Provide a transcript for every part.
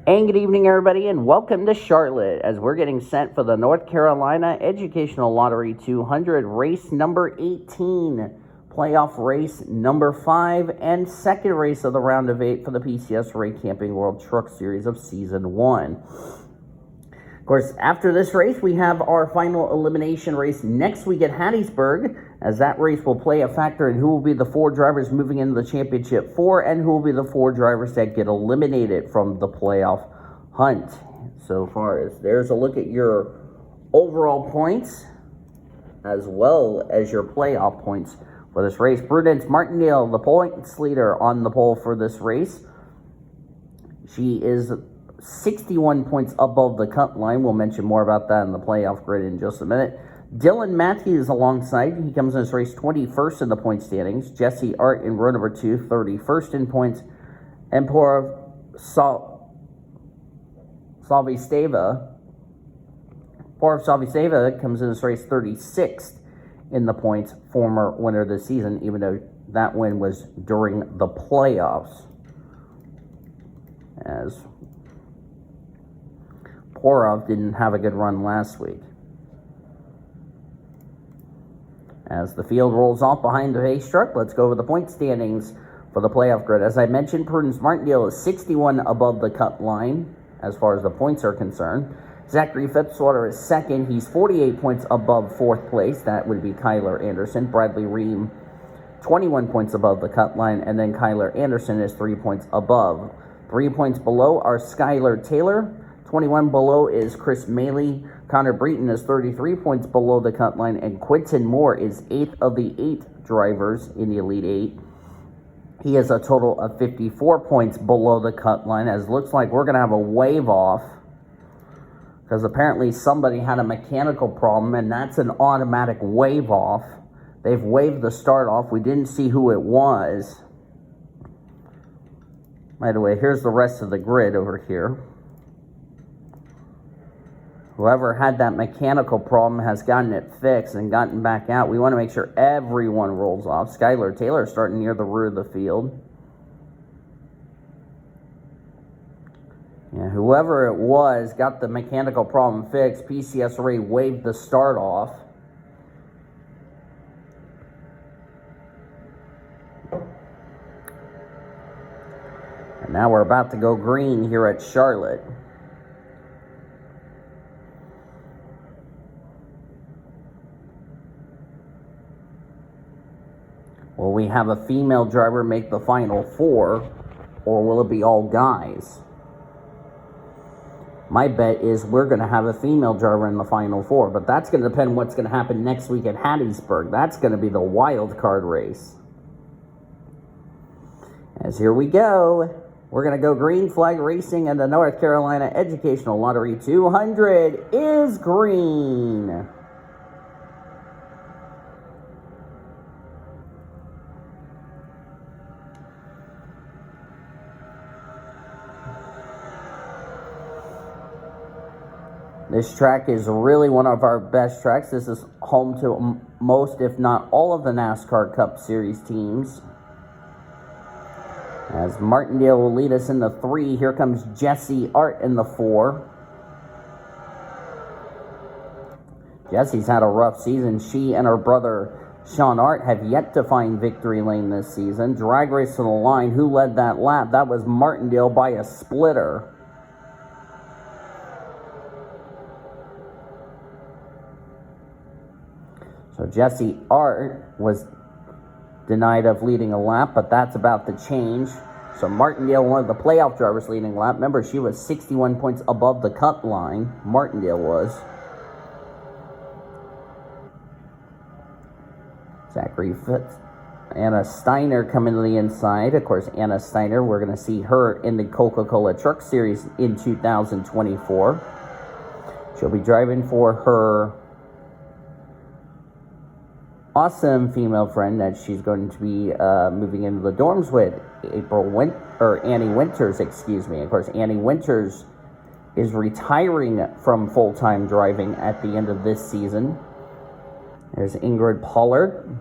And good evening, everybody, and welcome to Charlotte as we're getting set for the North Carolina Educational Lottery 200 race number 18, playoff race number 5, and second race of the round of 8 for the PCSRA Camping World Truck Series of Season 1. Of course, after this race, we have our final elimination race next week at Hattiesburg, as that race will play a factor in who will be the 4 drivers moving into the Championship 4 and who will be the 4 drivers that get eliminated from the playoff hunt. So far as there's a look at your overall points as well as your playoff points for this race. Prudence Martindale, the points leader on the pole for this race. She is 61 points above the cut line. We'll mention more about that in the playoff grid in just a minute. Dylan Matthews alongside. He comes in this race 21st in the point standings. Jesse Art in row number 2, 31st in points. And Salvisteva comes in this race 36th in the points, former winner this season, even though that win was during the playoffs. As Porov didn't have a good run last week. As the field rolls off behind the race truck, let's go over the point standings for the playoff grid. As I mentioned, Prudence Martindale is 61 above the cut line as far as the points are concerned. Zachary Fitzwater is second. He's 48 points above fourth place. That would be Kyler Anderson. Bradley Ream, 21 points above the cut line. And then Kyler Anderson is 3 points above. 3 points below are Skylar Taylor. 21 below is Chris Maley. Connor Breton is 33 points below the cut line. And Quinton Moore is 8th of the 8 drivers in the Elite 8. He has a total of 54 points below the cut line, as it looks like we're going to have a wave off because apparently somebody had a mechanical problem, and that's an automatic wave off. They've waved the start off. We didn't see who it was. By the way, here's the rest of the grid over here. Whoever had that mechanical problem has gotten it fixed and gotten back out. We want to make sure everyone rolls off. Skylar Taylor starting near the rear of the field. Yeah, whoever it was got the mechanical problem fixed. PCSRA waved the start off. And now we're about to go green here at Charlotte. Will we have a female driver make the final 4, or will it be all guys? My bet is we're going to have a female driver in the final 4, but that's going to depend on what's going to happen next week at Hattiesburg. That's going to be the wild card race. As here we go. We're going to go green flag racing, and the North Carolina Educational Lottery 200 is green. This track is really one of our best tracks. This is home to most, if not all, of the NASCAR Cup Series teams. As Martindale will lead us in the 3. Here comes Jesse Art in the 4. Jesse's had a rough season. She and her brother Sean Art have yet to find victory lane this season. Drag race to the line. Who led that lap? That was Martindale by a splitter. So Jesse Art was denied of leading a lap, but that's about to change. So Martindale, one of the playoff drivers, leading a lap. Remember, she was 61 points above the cut line. Martindale was. Zachary Fitz. Anna Steiner coming to the inside. Of course, Anna Steiner, we're going to see her in the Coca-Cola Truck Series in 2024. She'll be driving for her awesome female friend that she's going to be moving into the dorms with, Annie Winters, excuse me. Of course, Annie Winters is retiring from full-time driving at the end of this season. There's Ingrid Pollard.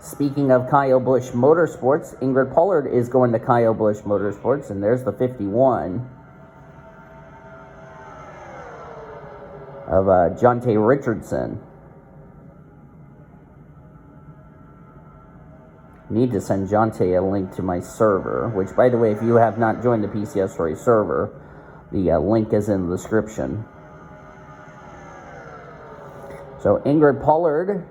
Speaking of Kyle Busch Motorsports, Ingrid Pollard is going to Kyle Busch Motorsports, and there's the 51. of Jonte Richardson. Need to send Jonte a link to my server, which, by the way, if you have not joined the PCSRA server, the link is in the description. So Ingrid Pollard,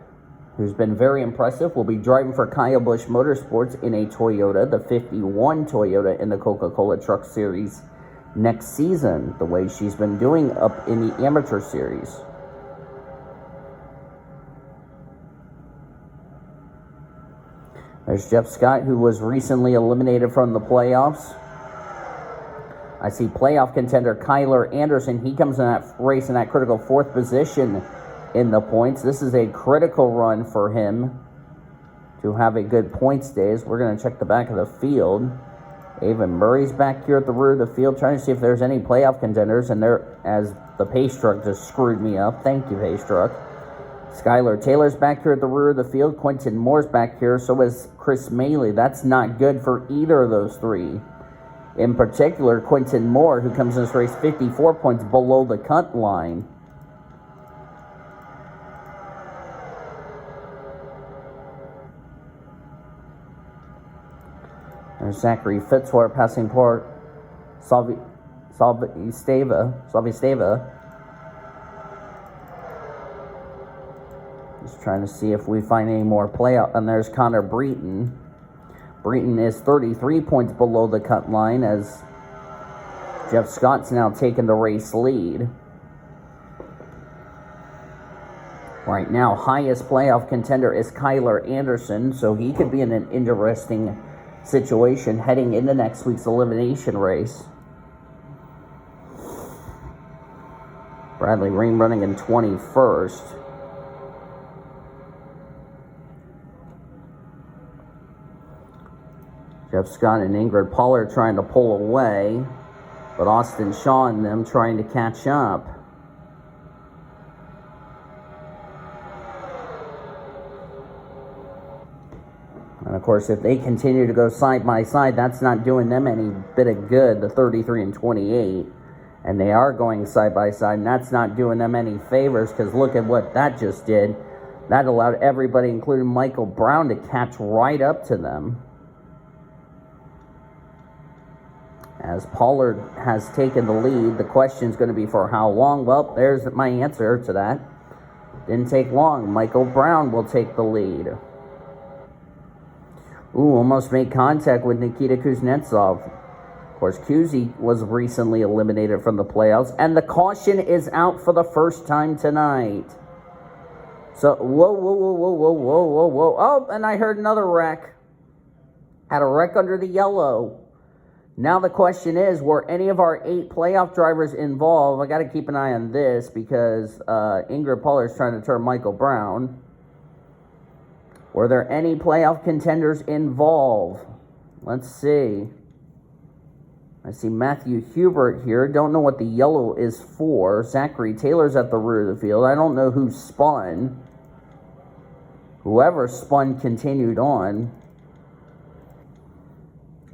who's been very impressive, will be driving for Kyle Busch Motorsports in a Toyota, the 51 Toyota in the Coca-Cola Truck Series next season, the way she's been doing up in the Amateur Series. There's Jeff Scott, who was recently eliminated from the playoffs. I see playoff contender Kyler Anderson. He comes in that race in that critical 4th position in the points. This is a critical run for him to have a good points days. We're going to check the back of the field. Avon Murray's back here at the rear of the field, trying to see if there's any playoff contenders. And there, as the pace truck just screwed me up. Thank you, pace truck. Skylar Taylor's back here at the rear of the field. Quentin Moore's back here. So is Chris Maley. That's not good for either of those three. In particular, Quentin Moore, who comes in this race 54 points below the cut line. There's Zachary Fitzwater passing for Salvi Stava. Just trying to see if we find any more playoff. And there's Connor Breton. Breton is 33 points below the cut line as Jeff Scott's now taking the race lead. Right now, highest playoff contender is Kyler Anderson, so he could be in an interesting situation heading into next week's elimination race. Bradley Rain running in 21st. Jeff Scott and Ingrid Pollard trying to pull away, but Austin Shaw and them trying to catch up. And of course, if they continue to go side by side, that's not doing them any bit of good, the 33 and 28. And they are going side by side, and that's not doing them any favors, because look at what that just did. That allowed everybody, including Michael Brown, to catch right up to them. As Pollard has taken the lead, the question is going to be for how long? Well, there's my answer to that. Didn't take long. Michael Brown will take the lead. Ooh, almost made contact with Nikita Kuznetsov. Of course, Kuzi was recently eliminated from the playoffs, and the caution is out for the first time tonight. So, whoa. Oh, and I heard another wreck. Had a wreck under the yellow. Now the question is, were any of our 8 playoff drivers involved? I got to keep an eye on this because Ingrid Pollard is trying to turn Michael Brown. Were there any playoff contenders involved? Let's see. I see Matthew Hubert here. Don't know what the yellow is for. Zachary Taylor's at the rear of the field. I don't know who spun. Whoever spun continued on.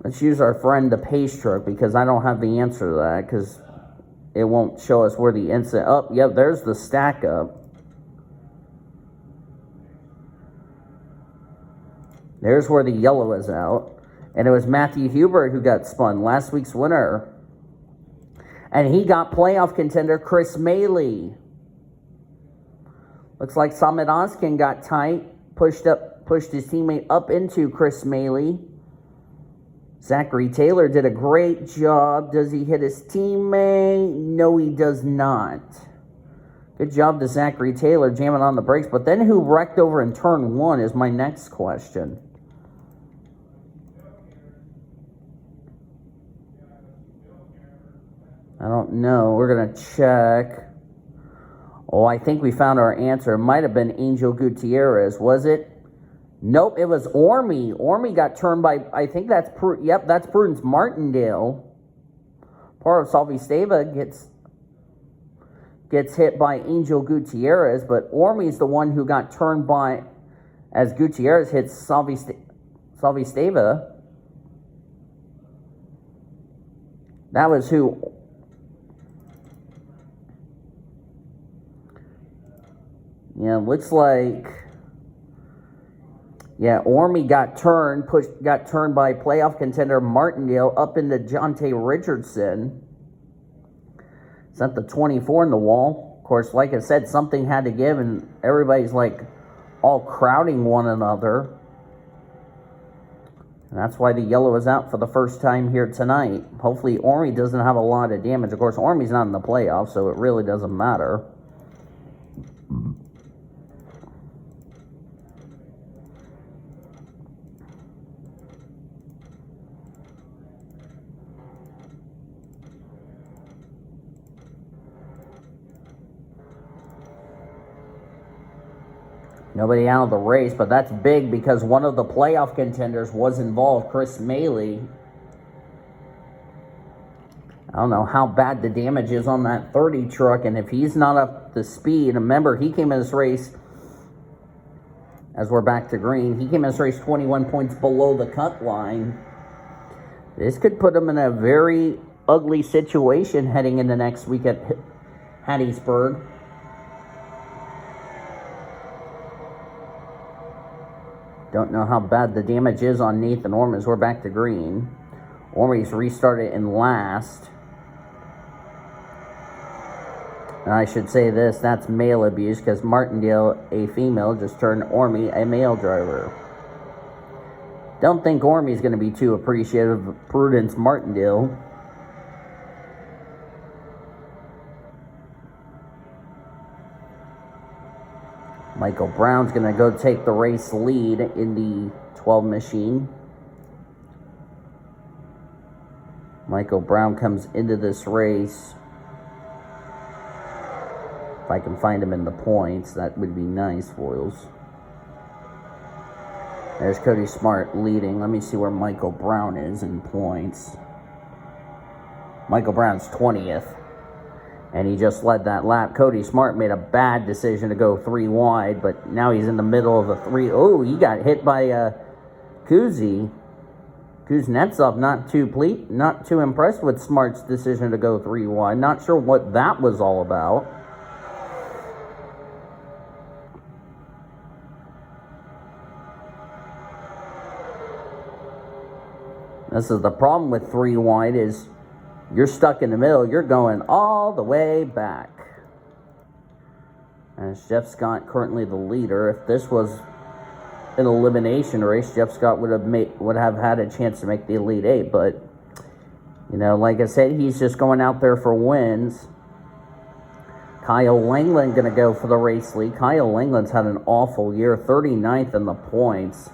Let's use our friend the pace truck because I don't have the answer to that because it won't show us where the incident. Oh, yep, there's the stack up. There's where the yellow is out. And it was Matthew Hubert who got spun, last week's winner. And he got playoff contender Chris Maley. Looks like Samit Oskin got tight, pushed his teammate up into Chris Maley. Zachary Taylor did a great job. Does he hit his teammate? No, he does not. Good job to Zachary Taylor jamming on the brakes. But then who wrecked over in turn 1 is my next question. I don't know. We're going to check. Oh, I think we found our answer. It might have been Angel Gutierrez. Was it? Nope, it was Orme. Orme got turned by, I think that's, that's Prudence Martindale. Part of Salvi Stava gets hit by Angel Gutierrez, but Orme's the one who got turned by, as Gutierrez hits Salvi Stava. That was who. Yeah, looks like, yeah, Ormy got turned by playoff contender Martindale up into Jonte Richardson. Sent the 24 in the wall. Of course, like I said, something had to give, and everybody's like all crowding one another. And that's why the yellow is out for the first time here tonight. Hopefully, Ormy doesn't have a lot of damage. Of course, Ormy's not in the playoffs, so it really doesn't matter. Nobody out of the race, but that's big because one of the playoff contenders was involved, Chris Maley. I don't know how bad the damage is on that 30 truck, and if he's not up to speed, remember, he came in this race, as we're back to green, he came in this race 21 points below the cut line. This could put him in a very ugly situation heading into next week at Hattiesburg. Don't know how bad the damage is on Nathan Orm as we're back to green. Ormy's restarted in last. And I should say this, that's male abuse because Martindale, a female, just turned Ormy a male driver. Don't think Ormy's going to be too appreciative of Prudence Martindale. Michael Brown's going to go take the race lead in the 12 machine. Michael Brown comes into this race. If I can find him in the points, that would be nice, Foils. There's Cody Smart leading. Let me see where Michael Brown is in points. Michael Brown's 20th. And he just led that lap. Cody Smart made a bad decision to go 3 wide, but now he's in the middle of the 3. Oh, he got hit by Kuznetsov, not too impressed with Smart's decision to go 3 wide. Not sure what that was all about. This is the problem with 3 wide is you're stuck in the middle. You're going all the way back. And Jeff Scott currently the leader. If this was an elimination race, Jeff Scott would have had a chance to make the Elite 8. But, you know, like I said, he's just going out there for wins. Kyle Langland going to go for the race lead. Kyle Langland's had an awful year, 39th in the points.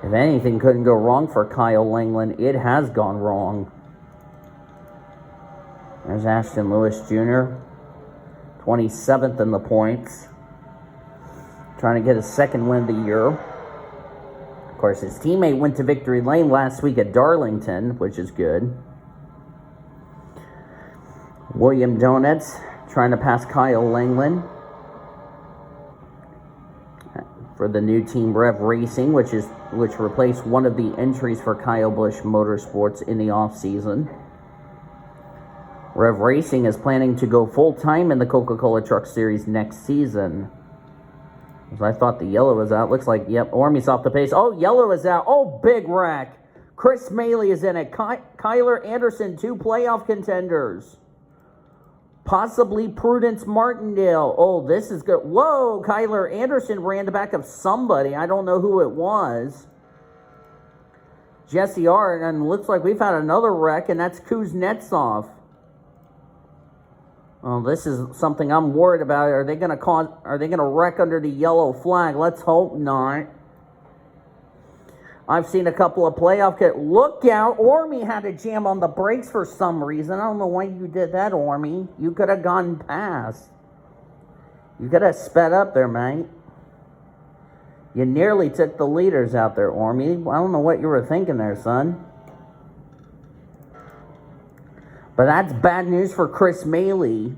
If anything couldn't go wrong for Kyle Langland, it has gone wrong. There's Ashton Lewis Jr., 27th in the points. Trying to get his second win of the year. Of course, his teammate went to victory lane last week at Darlington, which is good. William Donuts trying to pass Kyle Langland for the new team Rev Racing, which replaced one of the entries for Kyle Busch Motorsports in the offseason. Rev Racing is planning to go full-time in the Coca-Cola Truck Series next season. As I thought the yellow was out. Looks like, yep, Ormy's off the pace. Oh, yellow is out. Oh, big wreck. Chris Maley is in it. Kyler Anderson, 2 playoff contenders. Possibly Prudence Martindale. Oh, this is good. Whoa, Kyler Anderson ran the back of somebody. I don't know who it was. Jesse Art, and looks like we've had another wreck, and that's Kuznetsov. Well, this is something I'm worried about. Are they going to wreck under the yellow flag? Let's hope not. I've seen a couple of playoff look out. Ormy had to jam on the brakes for some reason. I don't know why you did that, Ormy. You could have gone past. You could have sped up there, mate. You nearly took the leaders out there, Ormy. I don't know what you were thinking there, son. But that's bad news for Chris Maley.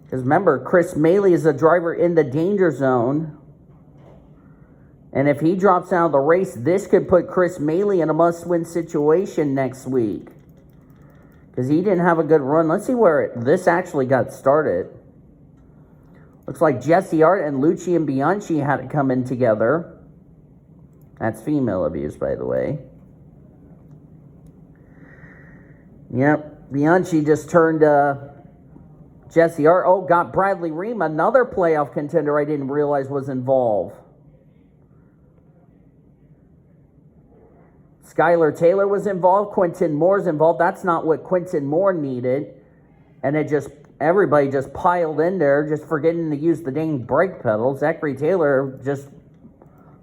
Because remember, Chris Maley is a driver in the danger zone. And if he drops out of the race, this could put Chris Maley in a must-win situation next week. because he didn't have a good run. Let's see where this actually got started. Looks like Jesse Art and Lucci and Bianchi had it come in together. That's female abuse, by the way. Yep, Bianchi just turned Jesse Art. Oh, got Bradley Ream, another playoff contender I didn't realize was involved. Skylar Taylor was involved. Quentin Moore's involved. That's not what Quentin Moore needed. And everybody just piled in there, just forgetting to use the dang brake pedal. Zachary Taylor just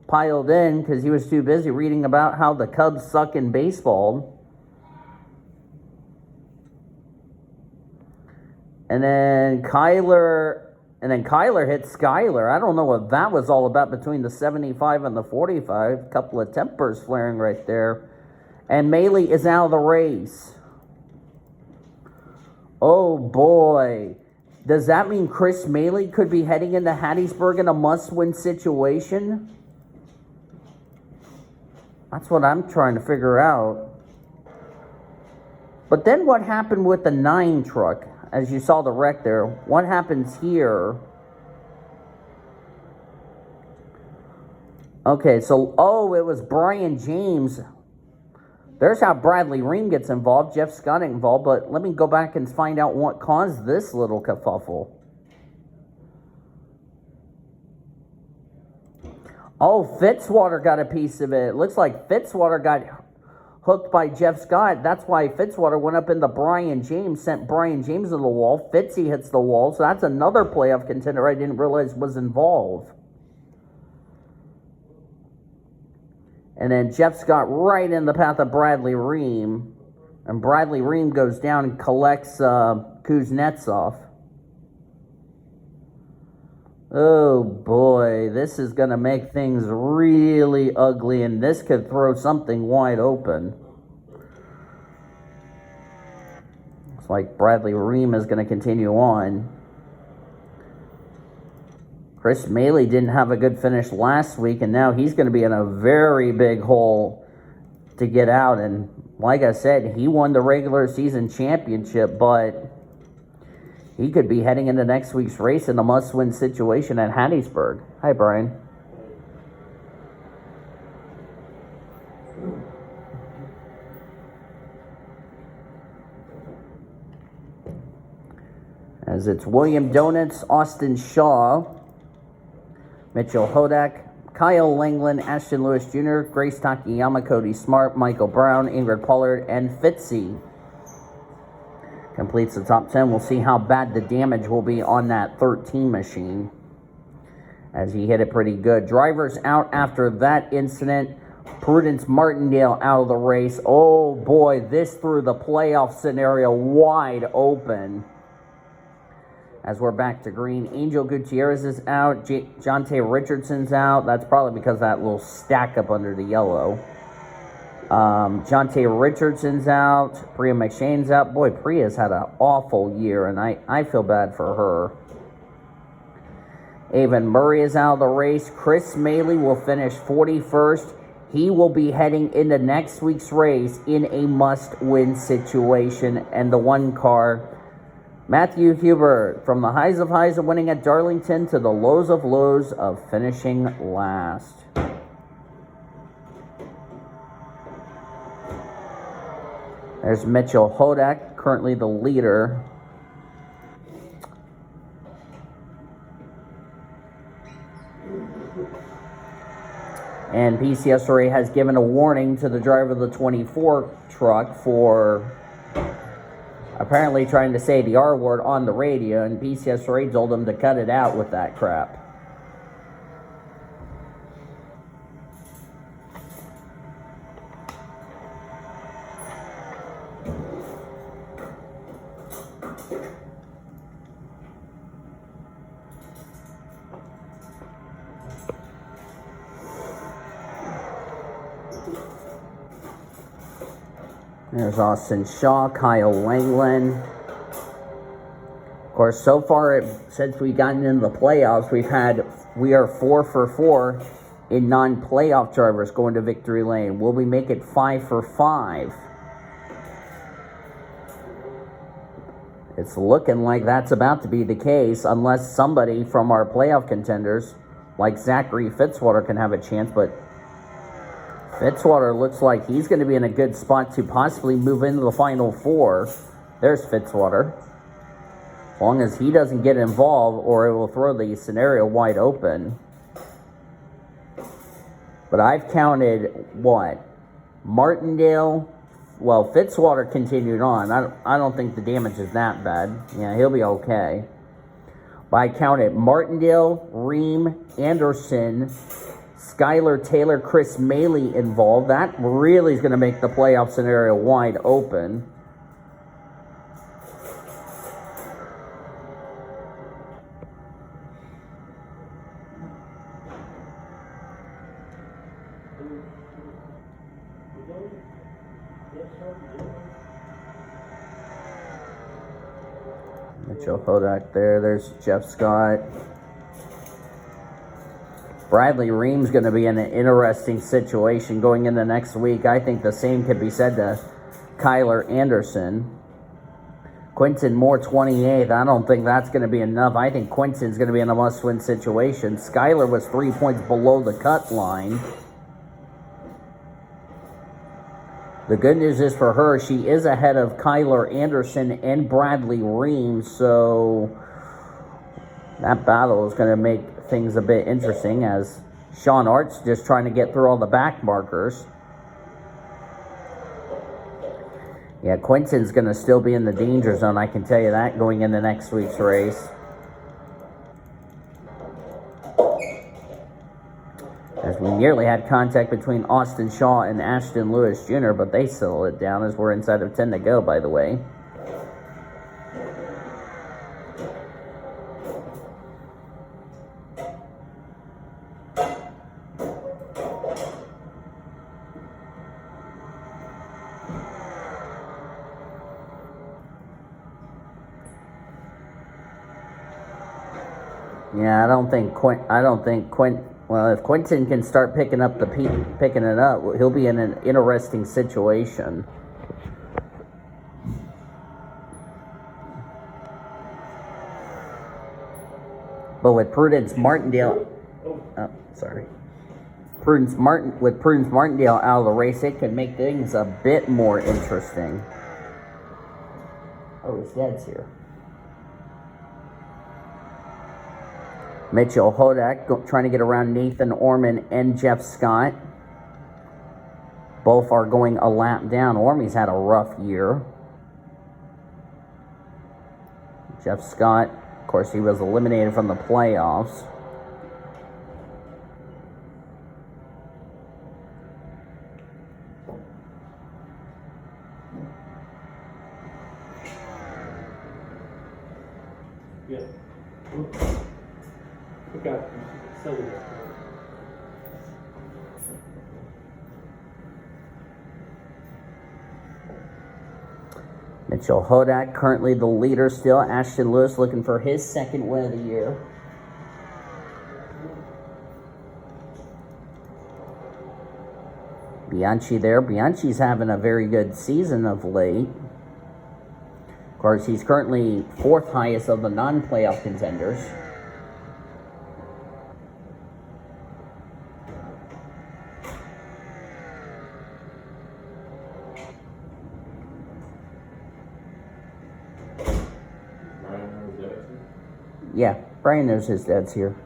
piled in because he was too busy reading about how the Cubs suck in baseball. And then Kyler hit Skyler. I don't know what that was all about between the 75 and the 45. Couple of tempers flaring right there. And Maley is out of the race. Oh boy. Does that mean Chris Maley could be heading into Hattiesburg in a must-win situation? That's what I'm trying to figure out. But then what happened with the 9 truck? As you saw the wreck there, what happens here? Okay, so, it was Brian James. There's how Bradley Ream gets involved. Jeff Scott involved, but let me go back and find out what caused this little kerfuffle. Oh, Fitzwater got a piece of it. Looks like Fitzwater got hooked by Jeff Scott. That's why Fitzwater went up into Brian James, sent Brian James to the wall. Fitzy hits the wall, so that's another playoff contender I didn't realize was involved. And then Jeff Scott right in the path of Bradley Ream. And Bradley Ream goes down and collects Kuznetsov. Oh boy, this is going to make things really ugly, and this could throw something wide open. Looks like Bradley Ream is going to continue on. Chris Maley didn't have a good finish last week, and now he's going to be in a very big hole to get out. And like I said, he won the regular season championship, but he could be heading into next week's race in a must-win situation at Hattiesburg. Hi, Brian. As it's William Donuts, Austin Shaw, Mitchell Hodak, Kyle Langland, Ashton Lewis Jr., Grace Takayama, Cody Smart, Michael Brown, Ingrid Pollard, and Fitzy. Completes the top 10. We'll see how bad the damage will be on that 13 machine, as he hit it pretty good. Drivers out after that incident. Prudence Martindale out of the race. Oh boy, this threw the playoff scenario wide open. As we're back to green, Angel Gutierrez is out. Jonte Richardson's out. That's probably because of that little stack up under the yellow. Jonte Richardson's out. Priya McShane's out. Boy, Priya's had an awful year, and I feel bad for her. Avon Murray is out of the race. Chris Maley will finish 41st. He will be heading into next week's race in a must-win situation. And the one car, Matthew Hubert, from the highs of winning at Darlington to the lows of finishing last. There's Mitchell Hodak, currently the leader. And PCSRA has given a warning to the driver of the 24 truck for apparently trying to say the R word on the radio, and PCSRA told him to cut it out with that crap. There's Austin Shaw, Kyle Langland. Of course, so far, since we've gotten into the playoffs, we are 4 for 4 in non-playoff drivers going to victory lane. Will we make it 5 for 5? It's looking like that's about to be the case, unless somebody from our playoff contenders, like Zachary Fitzwater, can have a chance. But Fitzwater looks like he's going to be in a good spot to possibly move into the Final Four. There's Fitzwater. As long as he doesn't get involved, or it will throw the scenario wide open. But I've counted, what? Martindale. Well, Fitzwater continued on. I don't think the damage is that bad. Yeah, he'll be okay. But I counted Martindale, Ream, Anderson, Skylar Taylor, Chris Maley involved. That really is going to make the playoff scenario wide open. Mitchell Hodak there. There's Jeff Scott. Bradley Ream's going to be in an interesting situation going into next week. I think the same could be said to Kyler Anderson. Quentin Moore, 28th. I don't think that's going to be enough. I think Quentin's going to be in a must-win situation. Skyler was 3 points below the cut line. The good news is for her, she is ahead of Kyler Anderson and Bradley Ream, so that battle is going to make things a bit interesting as Sean Art's just trying to get through all the back markers. Yeah, Quentin's going to still be in the danger zone, I can tell you that, going into next week's race. As we nearly had contact between Austin Shaw and Ashton Lewis Jr., but they settled it down as we're inside of 10 to go, by the way. Yeah, well, if Quentin can start picking it up, he'll be in an interesting situation. But with Prudence Martindale out of the race, it could make things a bit more interesting. Oh, his dad's here. Mitchell Hodak trying to get around Nathan Orman and Jeff Scott. Both are going a lap down. Ormy's had a rough year. Jeff Scott, of course, he was eliminated from the playoffs. Yeah. Okay. Mitchell Hodak, currently the leader still. Ashton Lewis looking for his second win of the year. Bianchi there. Bianchi's having a very good season of late. Of course, he's currently fourth highest of the non-playoff contenders. Yeah, Brian knows his dad's here.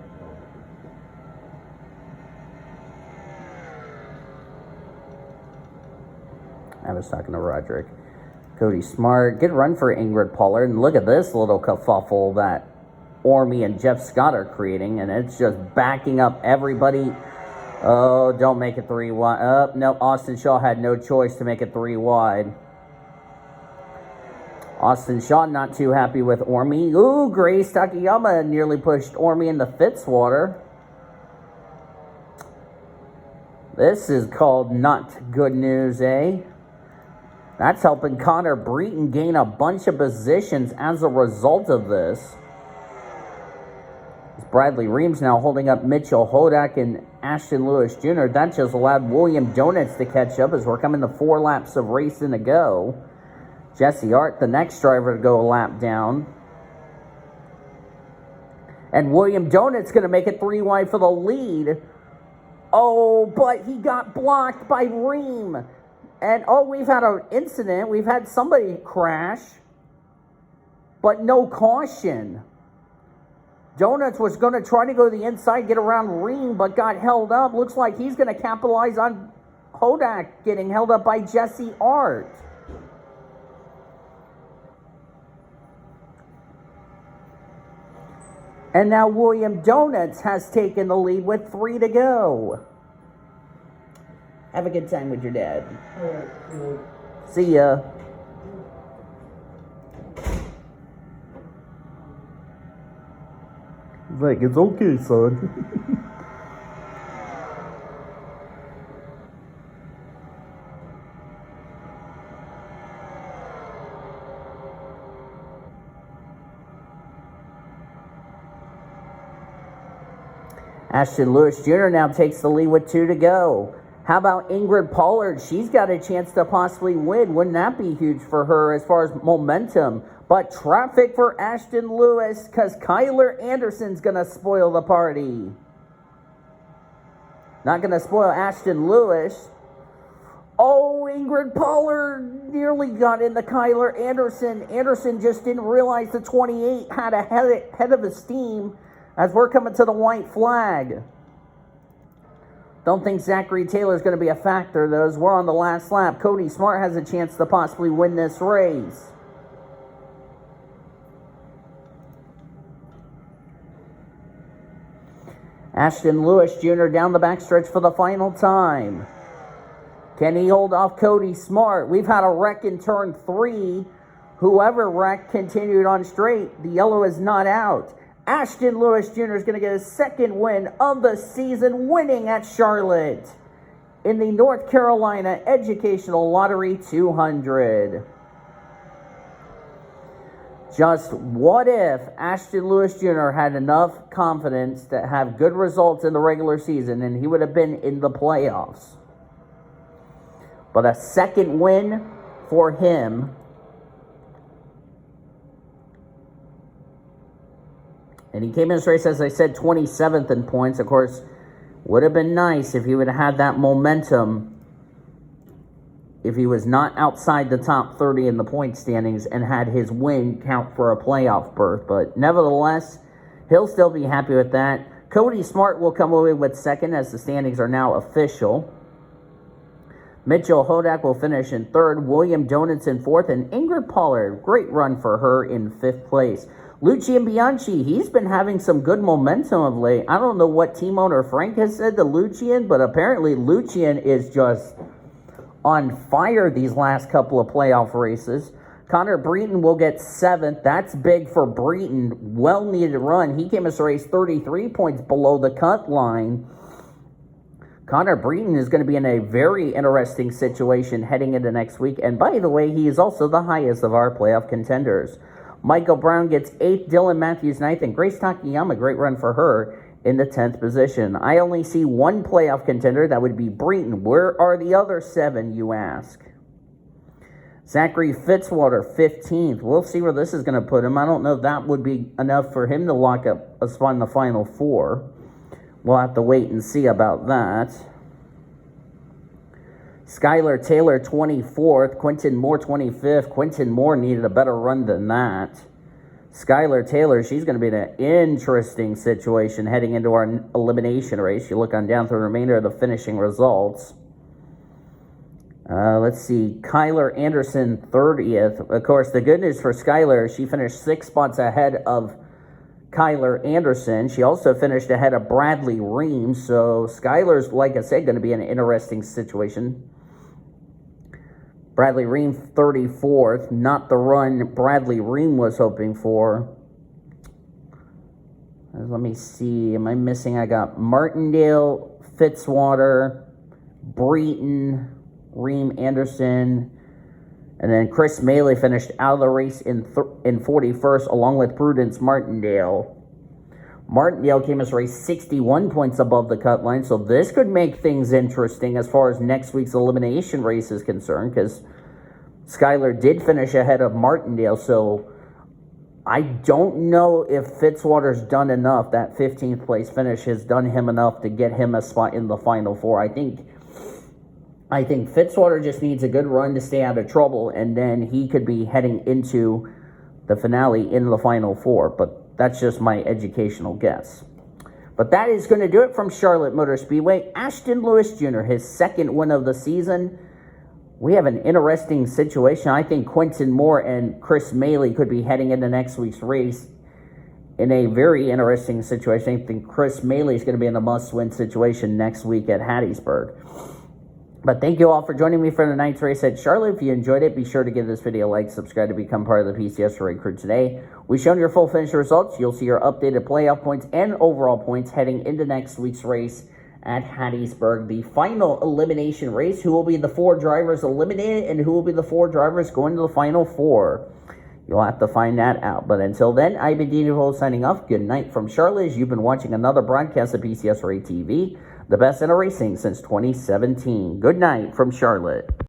I was talking to Roderick. Cody Smart. Good run for Ingrid Pollard. And look at this little kerfuffle that Ormy and Jeff Scott are creating. And it's just backing up everybody. Oh, don't make it 3 wide. Oh, no, Austin Shaw had no choice to make it 3 wide. Austin Shaw not too happy with Ormy. Ooh, Grace Takayama nearly pushed Ormy into Fitzwater. This is called not good news, eh? That's helping Connor Breton gain a bunch of positions as a result of this. Bradley Reams now holding up Mitchell Hodak and Ashton Lewis Jr. That just allowed William Donuts to catch up as we're coming to 4 laps of racing to go. Jesse Art, the next driver to go a lap down. And William Donut's going to make it 3 wide for the lead. Oh, but he got blocked by Ream. And, we've had an incident. We've had somebody crash, but no caution. Donuts was going to try to go to the inside, get around Ream, but got held up. Looks like he's going to capitalize on Hodak getting held up by Jesse Art. And now William Donuts has taken the lead with 3 to go. Have a good time with your dad. All right. See ya. He's like, it's okay, son. Ashton Lewis Jr. now takes the lead with 2 to go. How about Ingrid Pollard? She's got a chance to possibly win. Wouldn't that be huge for her as far as momentum? But traffic for Ashton Lewis because Kyler Anderson's going to spoil the party. Not going to spoil Ashton Lewis. Oh, Ingrid Pollard nearly got into Kyler Anderson. Anderson just didn't realize the 28 had a head of his steam as we're coming to the white flag. Don't think Zachary Taylor's going to be a factor, though, as we're on the last lap. Cody Smart has a chance to possibly win this race. Ashton Lewis Jr. down the backstretch for the final time. Can he hold off Cody Smart? We've had a wreck in turn 3. Whoever wrecked continued on straight. The yellow is not out. Ashton Lewis Jr. is going to get his second win of the season, winning at Charlotte in the North Carolina Educational Lottery 200. Just what if Ashton Lewis Jr. had enough confidence to have good results in the regular season and he would have been in the playoffs? But a second win for him. And he came in this race, as I said, 27th in points. Of course, would have been nice if he would have had that momentum if he was not outside the top 30 in the point standings and had his win count for a playoff berth. But nevertheless, he'll still be happy with that. Cody Smart will come away with second as the standings are now official. Mitchell Hodak will finish in third. William Donuts in fourth. And Ingrid Pollard, great run for her in fifth place. Lucian Bianchi, he's been having some good momentum of late. I don't know what team owner Frank has said to Lucian, but apparently Lucian is just on fire these last couple of playoff races. Connor Breton will get seventh. That's big for Breton. Well-needed run. He came as a race 33 points below the cut line. Connor Breton is going to be in a very interesting situation heading into next week. And by the way, he is also the highest of our playoff contenders. Michael Brown gets 8th, Dylan Matthews 9th, and Grace Takayama, great run for her, in the 10th position. I only see one playoff contender, that would be Breton. Where are the other 7, you ask? Zachary Fitzwater, 15th. We'll see where this is going to put him. I don't know if that would be enough for him to lock up a spot in the final 4. We'll have to wait and see about that. Skylar Taylor, 24th. Quentin Moore, 25th. Quentin Moore needed a better run than that. Skylar Taylor, she's going to be in an interesting situation heading into our elimination race. You look on down through the remainder of the finishing results. Let's see. Kyler Anderson, 30th. Of course, the good news for Skylar, she finished 6 spots ahead of Kyler Anderson. She also finished ahead of Bradley Ream. So Skylar's, like I said, going to be in an interesting situation. Bradley Ream, 34th. Not the run Bradley Ream was hoping for. Let me see. Am I missing? I got Martindale, Fitzwater, Breton, Ream, Anderson. And then Chris Maley finished out of the race in 41st, along with Prudence Martindale. Martindale came as race 61 points above the cut line, so this could make things interesting as far as next week's elimination race is concerned, because Skyler did finish ahead of Martindale, so I don't know if Fitzwater's done enough. That 15th place finish has done him enough to get him a spot in the Final Four. I think Fitzwater just needs a good run to stay out of trouble, and then he could be heading into the finale in the Final Four. But that's just my educational guess. But that is going to do it from Charlotte Motor Speedway. Ashton Lewis Jr., his second win of the season. We have an interesting situation. I think Quentin Moore and Chris Maley could be heading into next week's race in a very interesting situation. I think Chris Maley is going to be in a must-win situation next week at Hattiesburg. But thank you all for joining me for tonight's race at Charlotte. If you enjoyed it, be sure to give this video a like, subscribe to become part of the PCSRA crew today. We've shown your full finish results. You'll see your updated playoff points and overall points heading into next week's race at Hattiesburg, the final elimination race. Who will be the 4 drivers eliminated and who will be the 4 drivers going to the Final Four? You'll have to find that out. But until then, I've been Dean Nicole signing off. Good night from Charlotte, as you've been watching another broadcast of PCSRA TV, the best in racing since 2017. Good night from Charlotte.